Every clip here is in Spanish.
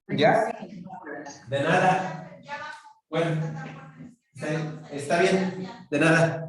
¿Ya? De nada. Bueno, está bien. De nada.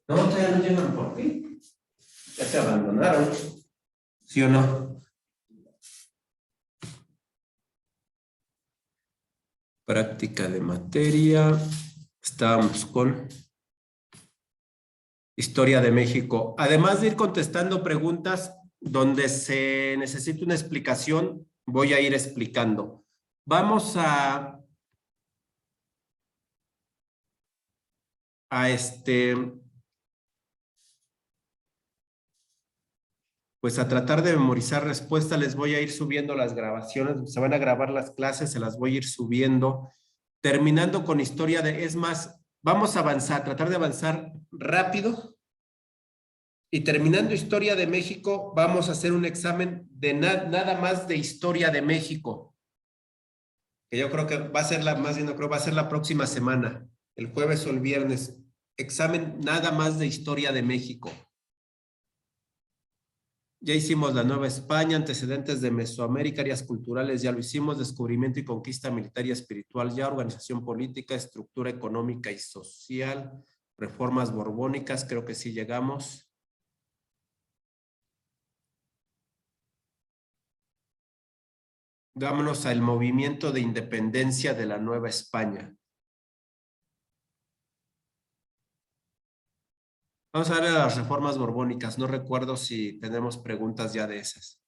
No, todavía no llegan por ti. Ya te abandonaron. ¿Sí o no? Práctica de materia. Estábamos con Historia de México. Además de ir contestando preguntas donde se necesita una explicación, voy a ir explicando. Vamos pues a tratar de memorizar respuestas. Les voy a ir subiendo las grabaciones, se van a grabar las clases, se las voy a ir subiendo, terminando con historia de, es más, vamos a avanzar, tratar de avanzar rápido, y terminando historia de México, vamos a hacer un examen de nada más de historia de México, que yo creo que va a ser más bien, no creo, va a ser la próxima semana, el jueves o el viernes, examen nada más de historia de México. Ya hicimos la Nueva España, antecedentes de Mesoamérica, áreas culturales, ya lo hicimos, descubrimiento y conquista militar y espiritual, ya organización política, estructura económica y social, reformas borbónicas, creo que sí llegamos. Vámonos al movimiento de independencia de la Nueva España. Vamos a ver las reformas borbónicas, no recuerdo si tenemos preguntas ya de esas.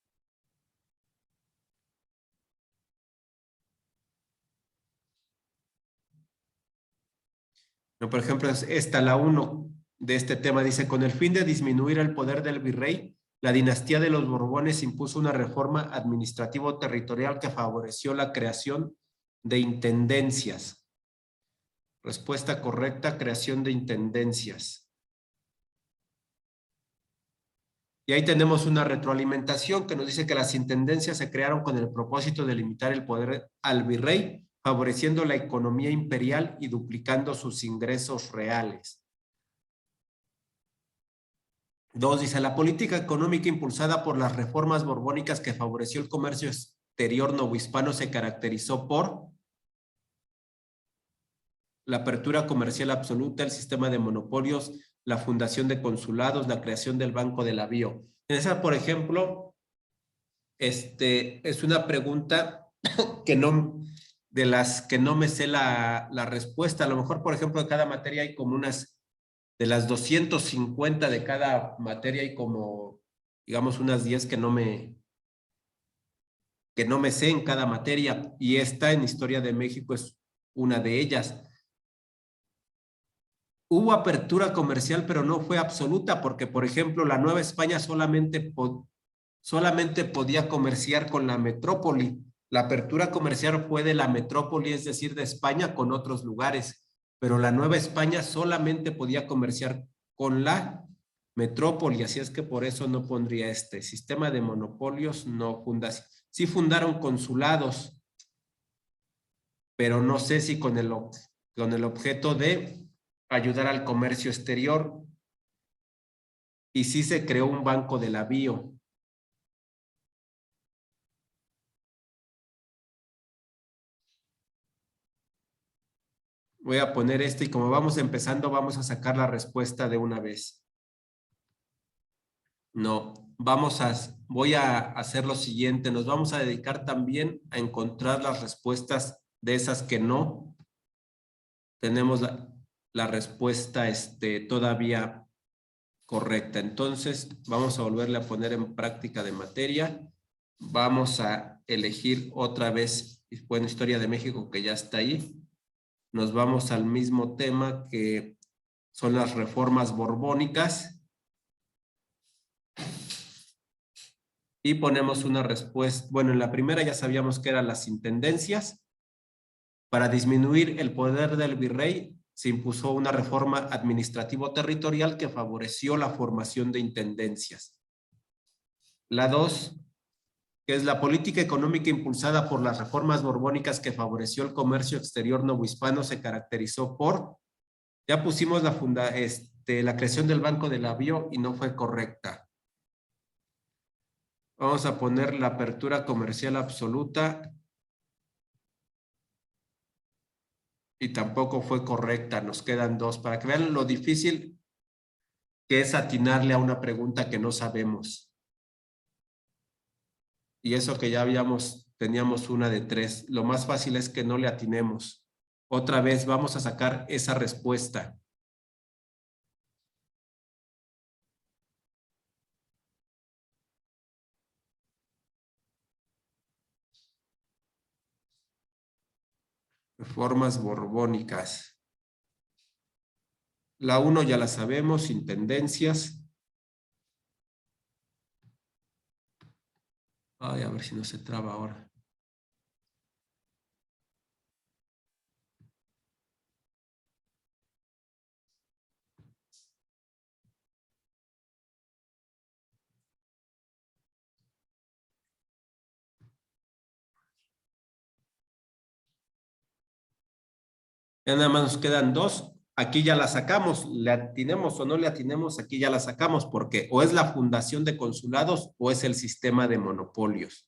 No, por ejemplo, esta, la 1 de este tema, dice, con el fin de disminuir el poder del virrey, la dinastía de los Borbones impuso una reforma administrativo-territorial que favoreció la creación de intendencias. Respuesta correcta, creación de intendencias. Y ahí tenemos una retroalimentación que nos dice que las intendencias se crearon con el propósito de limitar el poder al virrey, favoreciendo la economía imperial y duplicando sus ingresos reales. 2, dice, la política económica impulsada por las reformas borbónicas que favoreció el comercio exterior novohispano se caracterizó por la apertura comercial absoluta, el sistema de monopolios, la fundación de consulados, la creación del Banco del Avío. En esa, por ejemplo, es una pregunta que no, de las que no me sé la respuesta. A lo mejor, por ejemplo, en cada materia hay como unas, de las 250 de cada materia hay como, digamos, unas 10 que no me sé en cada materia, y esta en Historia de México es una de ellas. Hubo apertura comercial, pero no fue absoluta, porque, por ejemplo, la Nueva España solamente podía comerciar con la metrópoli. La apertura comercial fue de la metrópoli, es decir, de España con otros lugares, pero la Nueva España solamente podía comerciar con la metrópoli, así es que por eso no pondría este sistema de monopolios. No fundación. Sí fundaron consulados, pero no sé si con el objeto de ayudar al comercio exterior. Y sí se creó un banco del avío. Voy a poner este y como vamos empezando, vamos a sacar la respuesta de una vez. No, voy a hacer lo siguiente. Nos vamos a dedicar también a encontrar las respuestas de esas que no tenemos la respuesta todavía correcta. Entonces, vamos a volverle a poner en práctica de materia. Vamos a elegir otra vez, bueno, Historia de México, que ya está ahí. Nos vamos al mismo tema que son las reformas borbónicas. Y ponemos una respuesta. Bueno, en la primera ya sabíamos que eran las intendencias. Para disminuir el poder del virrey, se impuso una reforma administrativo-territorial que favoreció la formación de intendencias. La 2, que es la política económica impulsada por las reformas borbónicas que favoreció el comercio exterior novohispano, se caracterizó por, ya pusimos la creación del Banco del Navío y no fue correcta. Vamos a poner la apertura comercial absoluta y tampoco fue correcta. Nos quedan 2 para que vean lo difícil que es atinarle a una pregunta que no sabemos. Y eso que ya teníamos una de 3. Lo más fácil es que no le atinemos. Otra vez vamos a sacar esa respuesta. Reformas borbónicas. La 1 ya la sabemos, intendencias. Ay, a ver si no se traba ahora. Ya nada más nos quedan 2. Aquí ya la sacamos. Le atinemos o no le atinemos, aquí ya la sacamos porque o es la fundación de consulados o es el sistema de monopolios.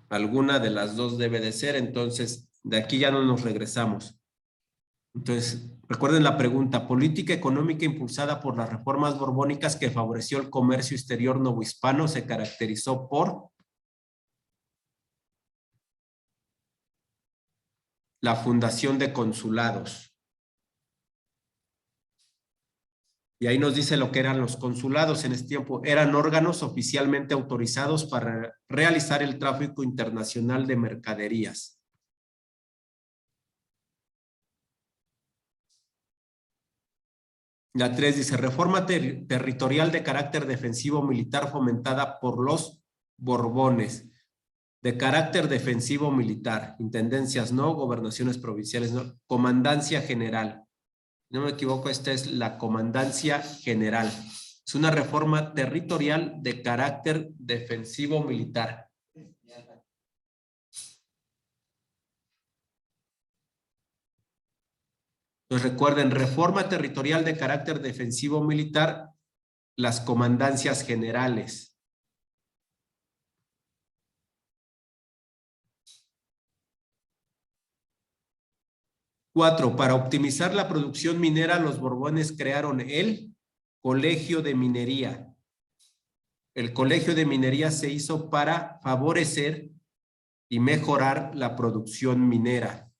Alguna de las 2 debe de ser, entonces de aquí ya no nos regresamos. Entonces, recuerden la pregunta, política económica impulsada por las reformas borbónicas que favoreció el comercio exterior novohispano se caracterizó por la fundación de consulados. Y ahí nos dice lo que eran los consulados en ese tiempo. Eran órganos oficialmente autorizados para realizar el tráfico internacional de mercaderías. La 3 dice, reforma territorial de carácter defensivo militar fomentada por los Borbones. De carácter defensivo militar. Intendencias no, gobernaciones provinciales no. Comandancia general. No me equivoco, esta es la Comandancia General. Es una reforma territorial de carácter defensivo militar. Entonces recuerden, reforma territorial de carácter defensivo militar, las comandancias generales. Cuatro, para optimizar la producción minera, los Borbones crearon el Colegio de Minería. El Colegio de Minería se hizo para favorecer y mejorar la producción minera.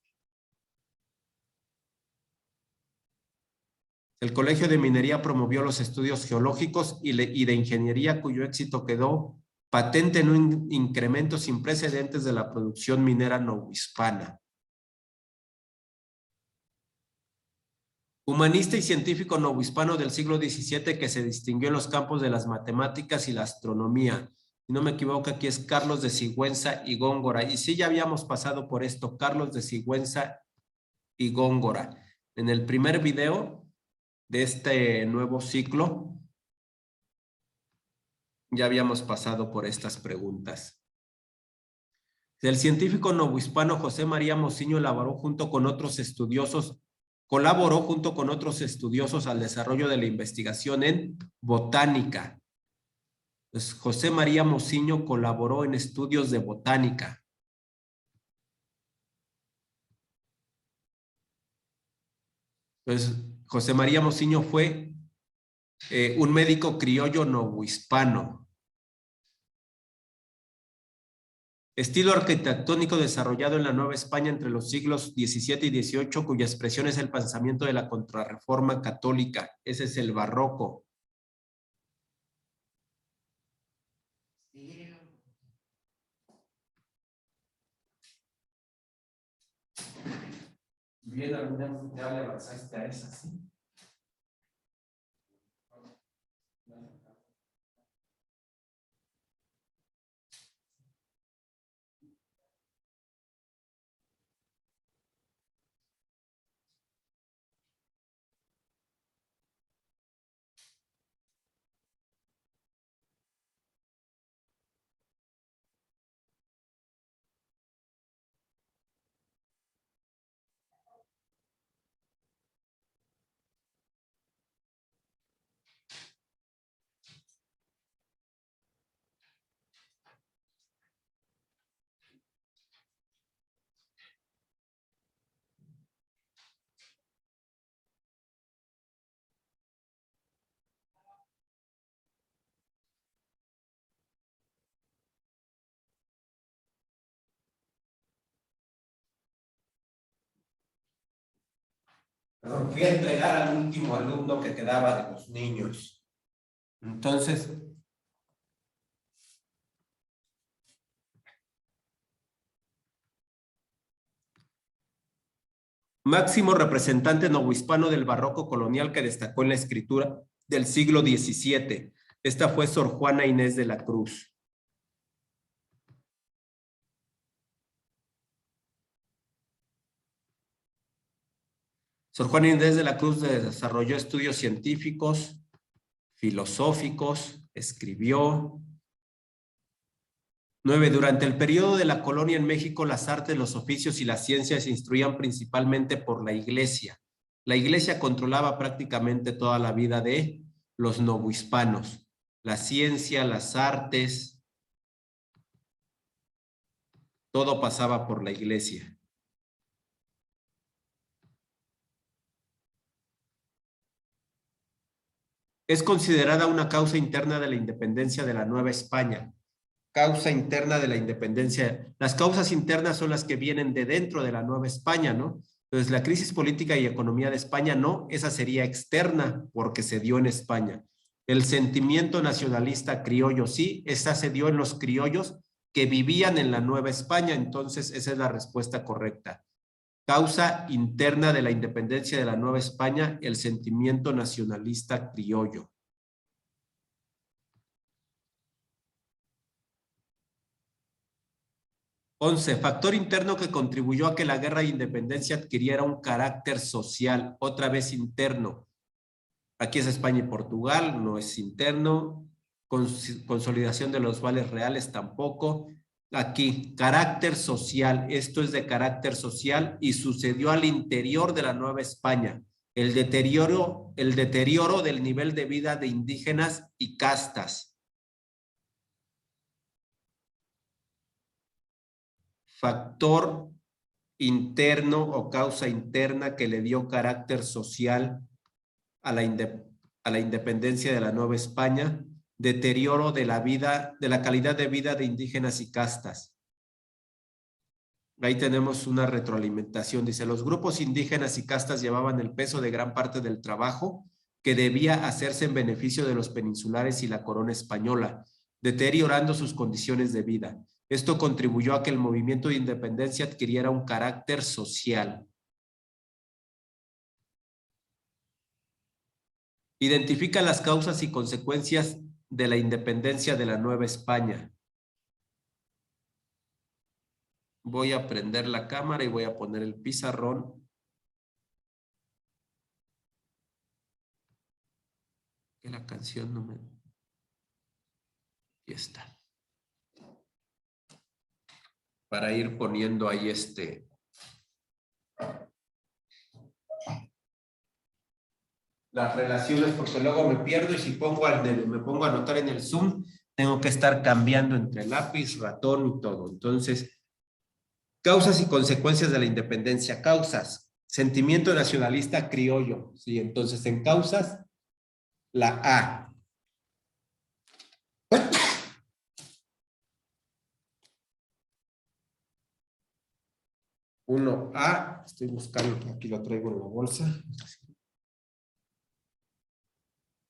El Colegio de Minería promovió los estudios geológicos y de ingeniería, cuyo éxito quedó patente en un incremento sin precedentes de la producción minera novohispana. Humanista y científico novohispano del siglo XVII que se distinguió en los campos de las matemáticas y la astronomía. Si no me equivoco, aquí es Carlos de Sigüenza y Góngora. Y sí, ya habíamos pasado por esto, Carlos de Sigüenza y Góngora. En el primer video de este nuevo ciclo, ya habíamos pasado por estas preguntas. El científico novohispano José María Mociño colaboró junto con otros estudiosos al desarrollo de la investigación en botánica. Pues José María Mociño colaboró en estudios de botánica. Entonces, José María Mociño fue un médico criollo novohispano. Estilo arquitectónico desarrollado en la Nueva España entre los siglos XVII y XVIII, cuya expresión es el pensamiento de la Contrarreforma católica. Ese es el barroco. Bien, ya le avanzaste a esa, ¿sí? Perdón, fui a entregar al último alumno que quedaba de los niños. Entonces, máximo representante novohispano del barroco colonial que destacó en la escritura del siglo XVII. Esta fue Sor Juana Inés de la Cruz. Sor Juana Inés de la Cruz desarrolló estudios científicos, filosóficos, escribió. 9. Durante el periodo de la colonia en México, las artes, los oficios y las ciencias se instruían principalmente por la Iglesia. La Iglesia controlaba prácticamente toda la vida de los novohispanos. La ciencia, las artes, todo pasaba por la Iglesia. Es considerada una causa interna de la independencia de la Nueva España. Causa interna de la independencia. Las causas internas son las que vienen de dentro de la Nueva España, ¿no? Entonces, la crisis política y economía de España, no, esa sería externa porque se dio en España. El sentimiento nacionalista criollo, sí, esa se dio en los criollos que vivían en la Nueva España, entonces esa es la respuesta correcta. Causa interna de la independencia de la Nueva España, el sentimiento nacionalista criollo. Factor interno que contribuyó a que la guerra de independencia adquiriera un carácter social, otra vez interno. Aquí es España y Portugal, no es interno. Consolidación de los vales reales tampoco. Aquí, carácter social, esto es de carácter social y sucedió al interior de la Nueva España. El deterioro del nivel de vida de indígenas y castas. Factor interno o causa interna que le dio carácter social a la independencia de la Nueva España, deterioro de la vida, de la calidad de vida de indígenas y castas. Ahí tenemos una retroalimentación. Dice, los grupos indígenas y castas llevaban el peso de gran parte del trabajo que debía hacerse en beneficio de los peninsulares y la corona española, deteriorando sus condiciones de vida. Esto contribuyó a que el movimiento de independencia adquiriera un carácter social. Identifica las causas y consecuencias de la independencia de la Nueva España. Voy a prender la cámara y voy a poner el pizarrón. Que la canción no me... Aquí está. Para ir poniendo ahí las relaciones, porque luego me pierdo y si me pongo a anotar en el Zoom, tengo que estar cambiando entre lápiz, ratón y todo. Entonces, causas y consecuencias de la independencia. Causas. Sentimiento nacionalista criollo. Sí, entonces en causas, la A. Uno A, estoy buscando, aquí lo traigo en la bolsa.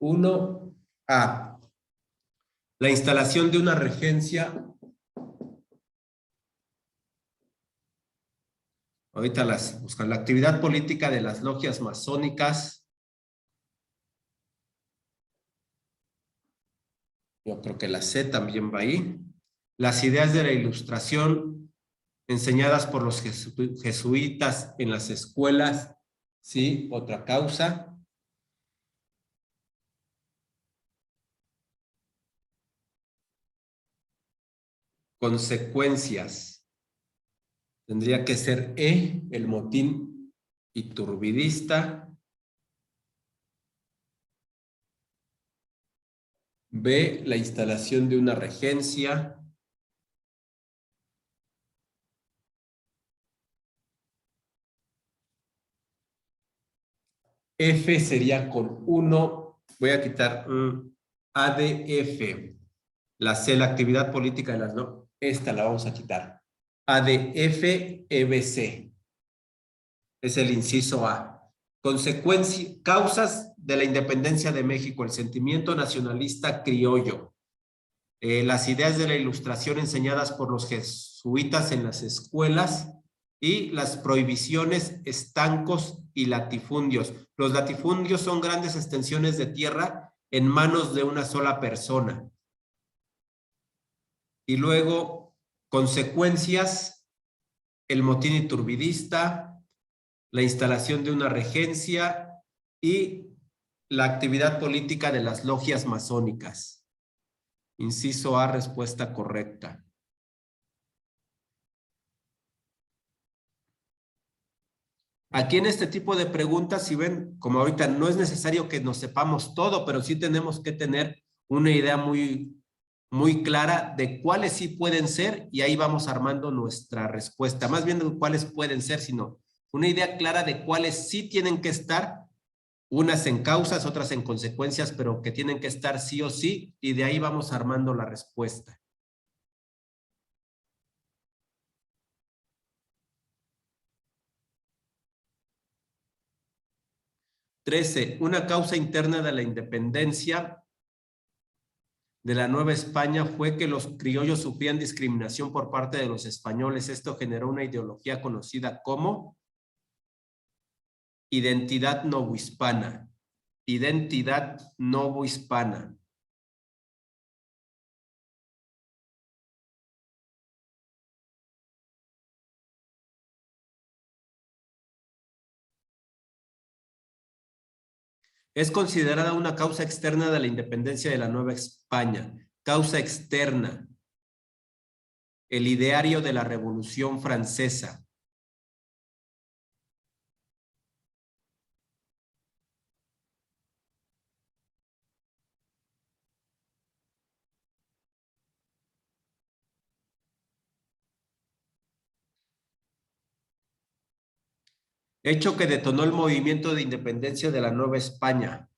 Uno A. La instalación de una regencia. Ahorita las buscan. La actividad política de las logias masónicas. Yo creo que la C también va ahí. Las ideas de la ilustración enseñadas por los jesuitas en las escuelas. Sí, otra causa. Consecuencias. Tendría que ser E, el motín iturbidista. B, la instalación de una regencia. F sería con 1. Voy a quitar ADF. La C, la actividad política de las no. Esta la vamos a quitar. ADF, EBC. Es el inciso A. Consecuencias, causas de la independencia de México, el sentimiento nacionalista criollo, las ideas de la ilustración enseñadas por los jesuitas en las escuelas y las prohibiciones, estancos y latifundios. Los latifundios son grandes extensiones de tierra en manos de una sola persona. Y luego, consecuencias, el motín iturbidista, la instalación de una regencia y la actividad política de las logias masónicas. Inciso A, respuesta correcta. Aquí en este tipo de preguntas, si ven, como ahorita no es necesario que nos sepamos todo, pero sí tenemos que tener una idea muy clara de cuáles sí pueden ser y ahí vamos armando nuestra respuesta. Más bien de cuáles pueden ser, sino una idea clara de cuáles sí tienen que estar, unas en causas, otras en consecuencias, pero que tienen que estar sí o sí, y de ahí vamos armando la respuesta. Trece, una causa interna de la independencia de la Nueva España fue que los criollos sufrían discriminación por parte de los españoles. Esto generó una ideología conocida como identidad novohispana. Identidad novohispana. Es considerada una causa externa de la independencia de la Nueva España. Causa externa. El ideario de la Revolución Francesa. Hecho que detonó el movimiento de independencia de la Nueva España.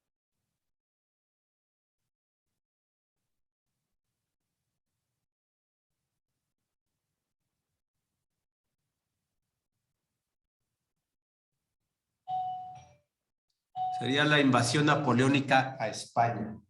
Sería la invasión napoleónica a España.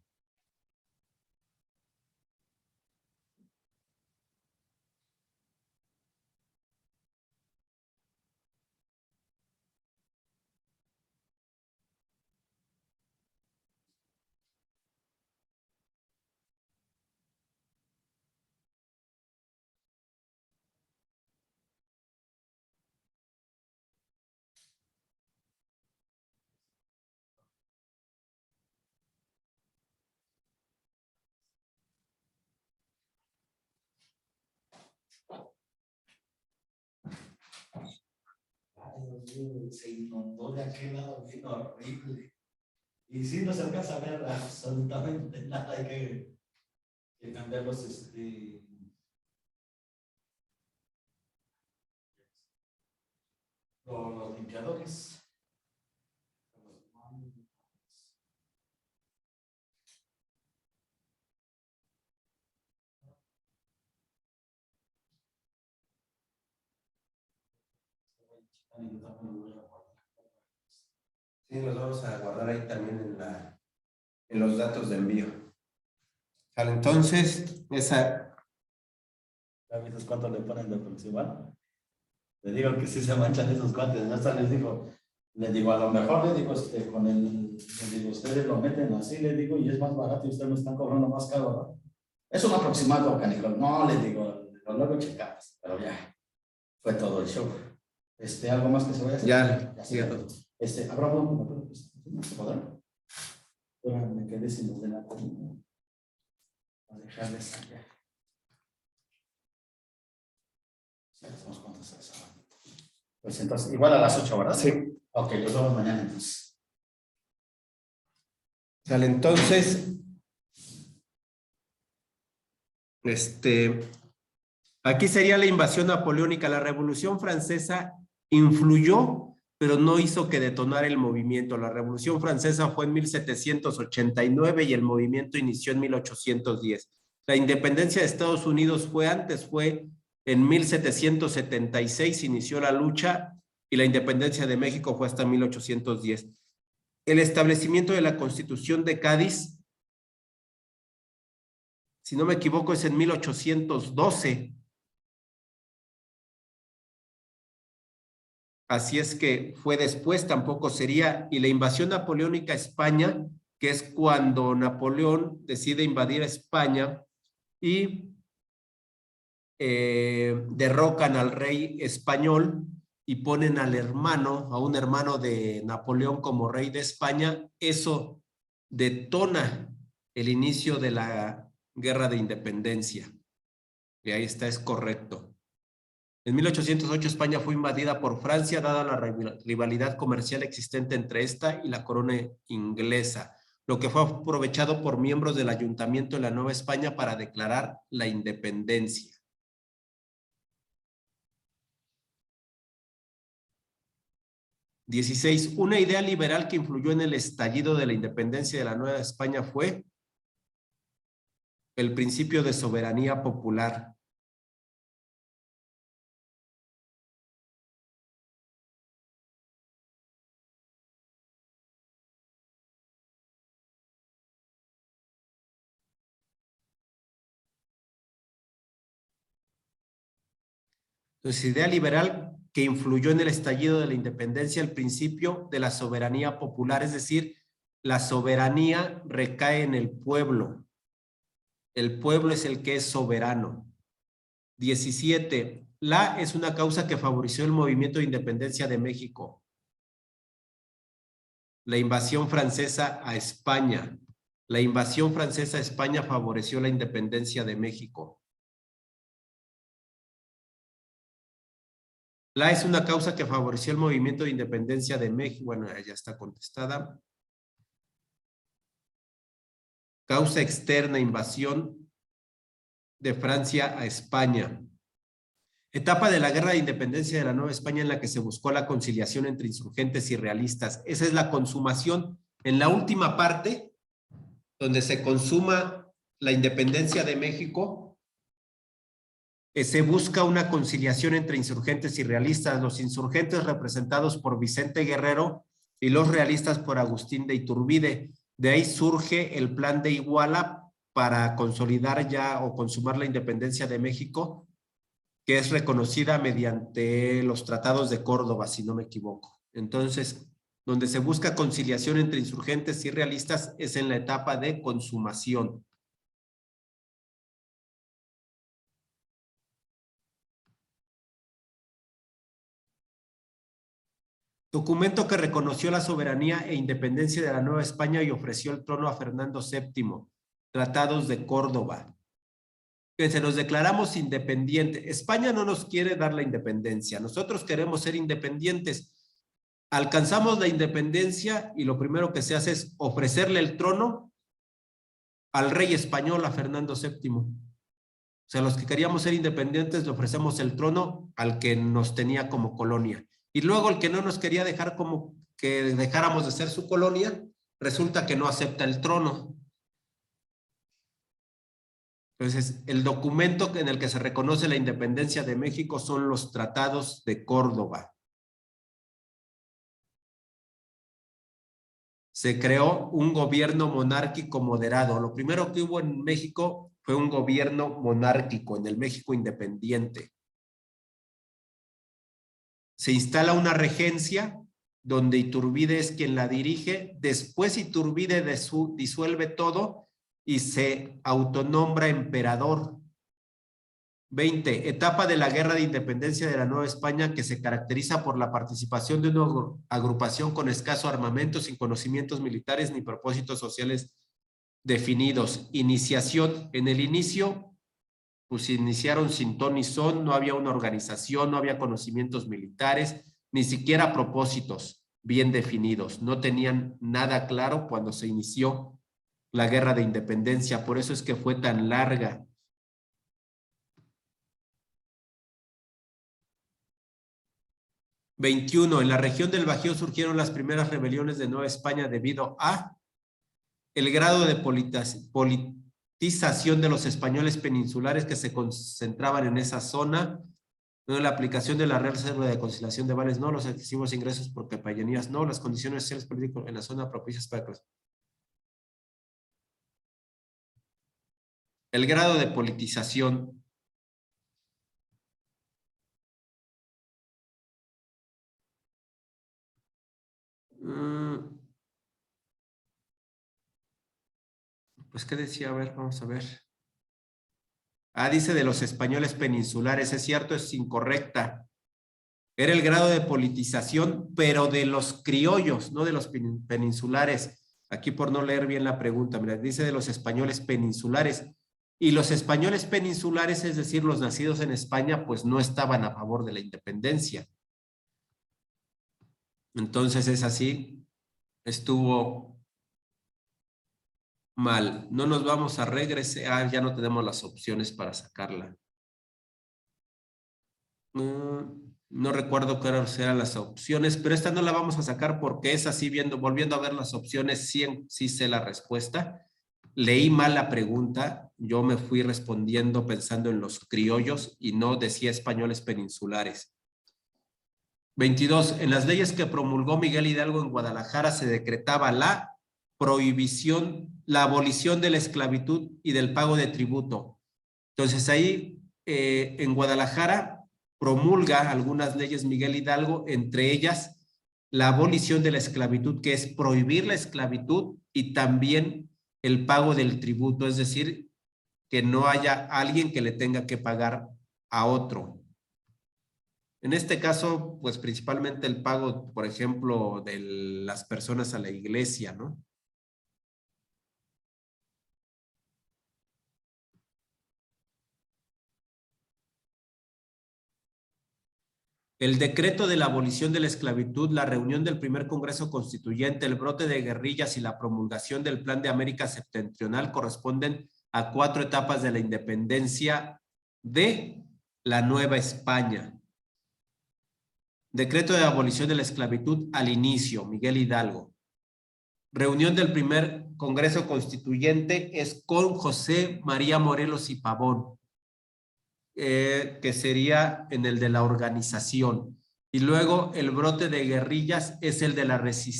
Ay, Dios mío, se inundó de aquel lado, vino horrible. Y sí, no se alcanza a ver absolutamente nada, hay que cambiar los, Los limpiadores. Sí, los vamos a guardar ahí también en los datos de envío. Vale, entonces, esa... ¿Ya viste cuánto le ponen de aproximado? Le digo que sí se manchan esos cuates. Ya hasta les digo, a lo mejor le digo, con el, le digo, ustedes lo meten así, le digo, y es más barato y ustedes me están cobrando más caro, ¿no? Es un aproximado, canijo. No, le digo, luego checamos, pero ya, fue todo el show. Algo más que se vaya a hacer. Ya, Se habrá uno, ¿se podrá? Ahora me quedé sin los de la comida. A dejarles allá. Sí, hacemos cuántas horas. Pues entonces, igual a las 8, ¿verdad? Sí. Ok, los vemos mañana entonces. Sale, entonces, aquí sería la invasión napoleónica. La Revolución Francesa influyó, pero no hizo que detonara el movimiento. La Revolución Francesa fue en 1789 y el movimiento inició en 1810. La independencia de Estados Unidos fue antes, fue en 1776, inició la lucha, y la independencia de México fue hasta 1810. El establecimiento de la Constitución de Cádiz, si no me equivoco, es en 1812. Así es que fue después, tampoco sería. Y la invasión napoleónica a España, que es cuando Napoleón decide invadir España y derrocan al rey español y ponen al hermano, a un hermano de Napoleón como rey de España. Eso detona el inicio de la Guerra de Independencia. Y ahí está, es correcto. En 1808 España fue invadida por Francia, dada la rivalidad comercial existente entre esta y la corona inglesa, lo que fue aprovechado por miembros del Ayuntamiento de la Nueva España para declarar la independencia. XVI. Una idea liberal que influyó en el estallido de la independencia de la Nueva España fue el principio de soberanía popular. Entonces, idea liberal que influyó en el estallido de la independencia, el principio de la soberanía popular, es decir, la soberanía recae en el pueblo. El pueblo es el que es soberano. 17. La es una causa que favoreció el movimiento de independencia de México. La invasión francesa a España. La invasión francesa a España favoreció la independencia de México. La es una causa que favoreció el movimiento de independencia de México. Bueno, ya está contestada. Causa externa, invasión de Francia a España. Etapa de la Guerra de Independencia de la Nueva España en la que se buscó la conciliación entre insurgentes y realistas. Esa es la consumación. En la última parte, donde se consuma la independencia de México, se busca una conciliación entre insurgentes y realistas. Los insurgentes representados por Vicente Guerrero y los realistas por Agustín de Iturbide. De ahí surge el Plan de Iguala para consolidar ya o consumar la independencia de México, que es reconocida mediante los tratados de Córdoba, si no me equivoco. Entonces, donde se busca conciliación entre insurgentes y realistas es en la etapa de consumación. Documento que reconoció la soberanía e independencia de la Nueva España y ofreció el trono a Fernando VII. Tratados de Córdoba. Que se nos declaramos independientes. España no nos quiere dar la independencia. Nosotros queremos ser independientes. Alcanzamos la independencia y lo primero que se hace es ofrecerle el trono al rey español, a Fernando VII. O sea, los que queríamos ser independientes le ofrecemos el trono al que nos tenía como colonia. Y luego el que no nos quería dejar como que dejáramos de ser su colonia, resulta que no acepta el trono. Entonces, el documento en el que se reconoce la independencia de México son los tratados de Córdoba. Se creó un gobierno monárquico moderado. Lo primero que hubo en México fue un gobierno monárquico, en el México independiente. Se instala una regencia donde Iturbide es quien la dirige. Después Iturbide disuelve todo y se autonombra emperador. 20. Etapa de la Guerra de Independencia de la Nueva España que se caracteriza por la participación de una agrupación con escaso armamento, sin conocimientos militares ni propósitos sociales definidos. Iniciación. En el inicio, pues iniciaron sin ton ni son, no había una organización, no había conocimientos militares, ni siquiera propósitos bien definidos. No tenían nada claro cuando se inició la Guerra de Independencia. Por eso es que fue tan larga. #21. En la región del Bajío surgieron las primeras rebeliones de Nueva España debido a el grado de politización de los españoles peninsulares que se concentraban en esa zona, no, la aplicación de la Real Reserva de Conciliación de Vales, no, los excesivos ingresos por capellanías, no, las condiciones sociales políticas en la zona propicias para el grado de politización. Pues, ¿qué decía? A ver, vamos a ver. Dice de los españoles peninsulares. Es cierto, es incorrecta. Era el grado de politización, pero de los criollos, no de los peninsulares. Aquí por no leer bien la pregunta, mira, dice de los españoles peninsulares. Y los españoles peninsulares, es decir, los nacidos en España, pues no estaban a favor de la independencia. Entonces es así, estuvo mal. No nos vamos a regresar, ya no tenemos las opciones para sacarla. No recuerdo cuáles eran las opciones, pero esta no la vamos a sacar porque es así, volviendo a ver las opciones, sí sé la respuesta. Leí mal la pregunta, yo me fui respondiendo pensando en los criollos y no decía españoles peninsulares. 22. En las leyes que promulgó Miguel Hidalgo en Guadalajara se decretaba la prohibición, la abolición de la esclavitud y del pago de tributo. Entonces ahí en Guadalajara promulga algunas leyes Miguel Hidalgo, entre ellas la abolición de la esclavitud, que es prohibir la esclavitud y también el pago del tributo, es decir, que no haya alguien que le tenga que pagar a otro. En este caso, pues principalmente el pago, por ejemplo, de las personas a la iglesia, ¿no? El decreto de la abolición de la esclavitud, la reunión del primer Congreso Constituyente, el brote de guerrillas y la promulgación del Plan de América Septentrional corresponden a 4 etapas de la independencia de la Nueva España. Decreto de abolición de la esclavitud al inicio, Miguel Hidalgo. Reunión del primer Congreso Constituyente es con José María Morelos y Pavón, que sería en el de la organización. Y luego el brote de guerrillas es el de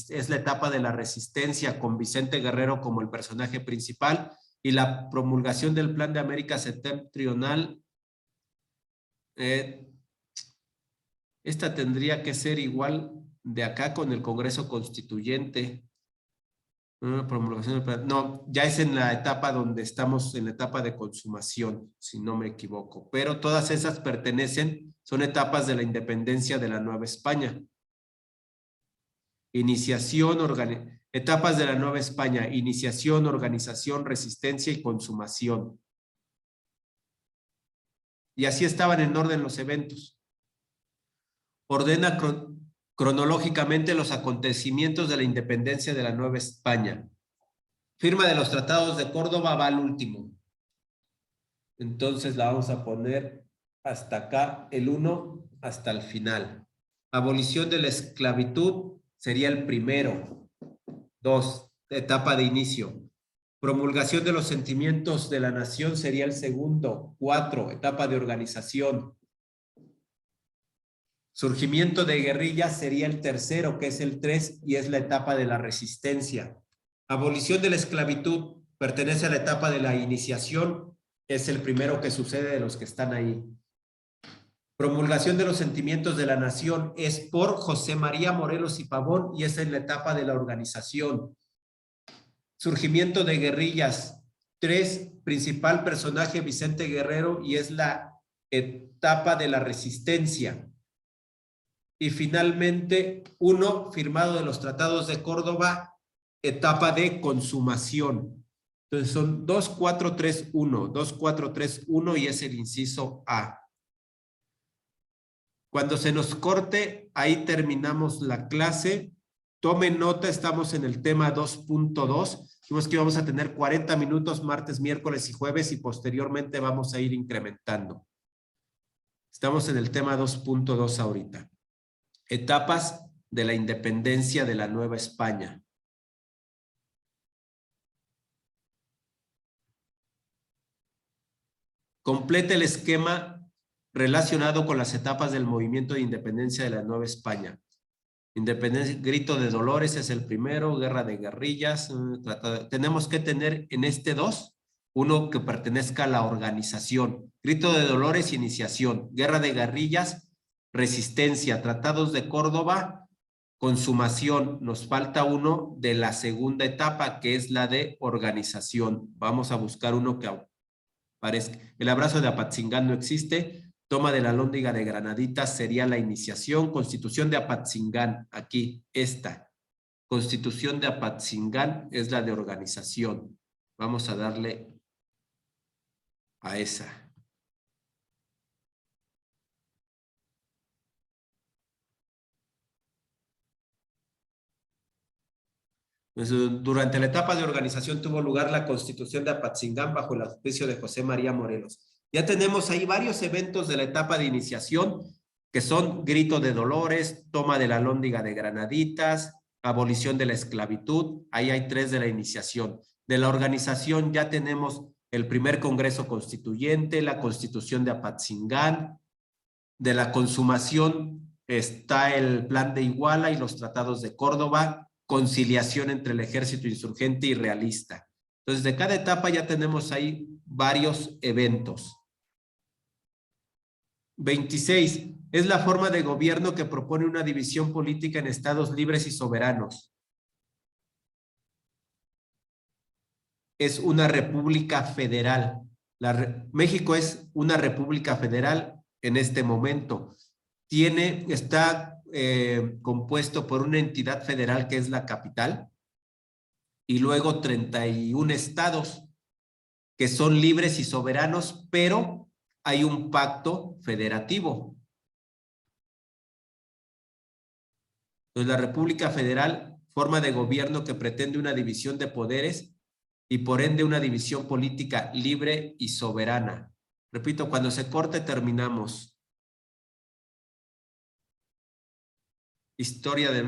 es la etapa de la resistencia con Vicente Guerrero como el personaje principal, y la promulgación del Plan de América Septentrional. Esta tendría que ser igual de acá con el Congreso Constituyente. Promulgación del plan. No, ya es en la etapa donde estamos, en la etapa de consumación, si no me equivoco. Pero todas esas son etapas de la independencia de la Nueva España. Etapas de la Nueva España: iniciación, organización, resistencia y consumación. Y así estaban en orden los eventos. Ordena cronológicamente los acontecimientos de la independencia de la Nueva España. Firma de los tratados de Córdoba va al último. Entonces la vamos a poner hasta acá, el 1 hasta el final. Abolición de la esclavitud sería el primero. 2, etapa de inicio. Promulgación de los sentimientos de la nación sería el segundo. 4, etapa de organización. Surgimiento de guerrillas sería el tercero, que es el 3, y es la etapa de la resistencia. Abolición de la esclavitud pertenece a la etapa de la iniciación, es el primero que sucede de los que están ahí. Promulgación de los sentimientos de la nación es por José María Morelos y Pavón, y es en la etapa de la organización. Surgimiento de guerrillas, 3, principal personaje Vicente Guerrero, y es la etapa de la resistencia. Y finalmente, 1, firmado de los tratados de Córdoba, etapa de consumación. Entonces son 2, 4, 3, 1, 2, 4, 3, 1, y es el inciso A. Cuando se nos corte, ahí terminamos la clase. Tomen nota, estamos en el tema 2.2. Dijimos que íbamos a tener 40 minutos martes, miércoles y jueves, y posteriormente vamos a ir incrementando. Estamos en el tema 2.2 ahorita. Etapas de la independencia de la Nueva España. Completa el esquema relacionado con las etapas del movimiento de independencia de la Nueva España. Independencia, grito de Dolores es el primero, guerra de guerrillas. Tenemos que tener en este 2, uno que pertenezca a la organización. Grito de Dolores, iniciación. Guerra de guerrillas, resistencia. Tratados de Córdoba, consumación. Nos falta uno de la segunda etapa, que es la de organización. Vamos a buscar uno que aparezca. El abrazo de Apatzingán no existe. Toma de la Alhóndiga de Granaditas sería la iniciación. Constitución de Apatzingán, aquí, esta. Constitución de Apatzingán es la de organización. Vamos a darle a esa. Pues, durante la etapa de organización tuvo lugar la Constitución de Apatzingán bajo el auspicio de José María Morelos. Ya tenemos ahí varios eventos de la etapa de iniciación, que son grito de Dolores, toma de la Alhóndiga de Granaditas, abolición de la esclavitud. Ahí hay 3 de la iniciación. De la organización ya tenemos el primer Congreso Constituyente, la Constitución de Apatzingán. De la consumación está el Plan de Iguala y los tratados de Córdoba, conciliación entre el ejército insurgente y realista. Entonces, de cada etapa ya tenemos ahí varios eventos. 26. Es la forma de gobierno que propone una división política en estados libres y soberanos. Es una república federal. México es una república federal en este momento. Está compuesto por una entidad federal que es la capital, y luego 31 estados que son libres y soberanos, pero hay un pacto federativo. Entonces, la República Federal, forma de gobierno que pretende una división de poderes y por ende una división política libre y soberana. Repito, cuando se corte terminamos. Historia de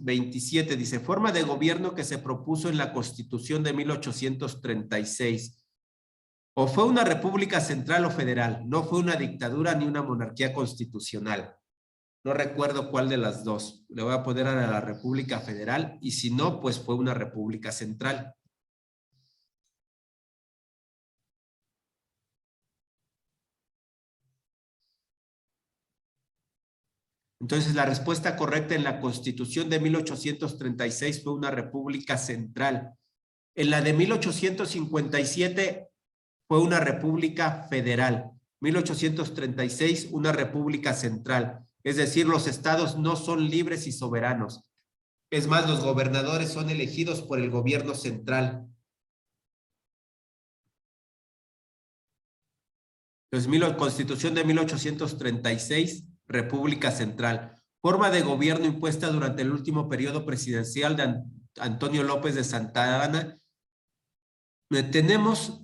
27 dice, forma de gobierno que se propuso en la Constitución de 1836. O fue una república central o federal, no fue una dictadura ni una monarquía constitucional. No recuerdo cuál de las dos. Le voy a poner a la República Federal, y si no, pues fue una república central. Entonces, la respuesta correcta en la Constitución de 1836 fue una república central. En la de 1857 fue una república federal. 1836, una república central. Es decir, los estados no son libres y soberanos. Es más, los gobernadores son elegidos por el gobierno central. Entonces, Constitución de 1836, República Central. Forma de gobierno impuesta durante el último periodo presidencial de Antonio López de Santa Anna. Tenemos,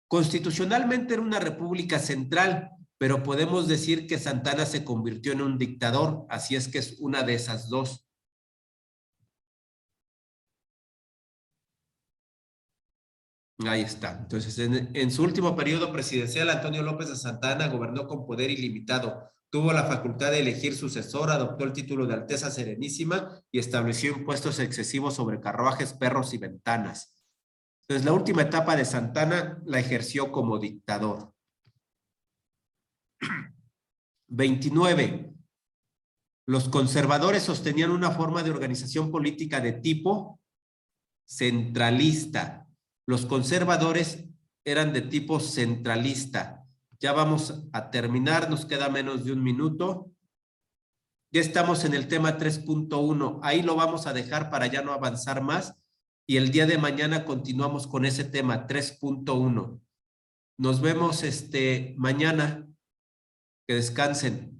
constitucionalmente era una república central, pero podemos decir que Santa Anna se convirtió en un dictador, así es que es una de esas dos. Ahí está. Entonces, en su último periodo presidencial, Antonio López de Santa Anna gobernó con poder ilimitado. Tuvo la facultad de elegir sucesor, adoptó el título de Alteza Serenísima y estableció impuestos excesivos sobre carruajes, perros y ventanas. Entonces, la última etapa de Santa Anna la ejerció como dictador. 29. Los conservadores sostenían una forma de organización política de tipo centralista. Los conservadores eran de tipo centralista. Ya vamos a terminar, nos queda menos de un minuto. Ya estamos en el tema 3.1. Ahí lo vamos a dejar para ya no avanzar más. Y el día de mañana continuamos con ese tema 3.1. Nos vemos mañana. Que descansen.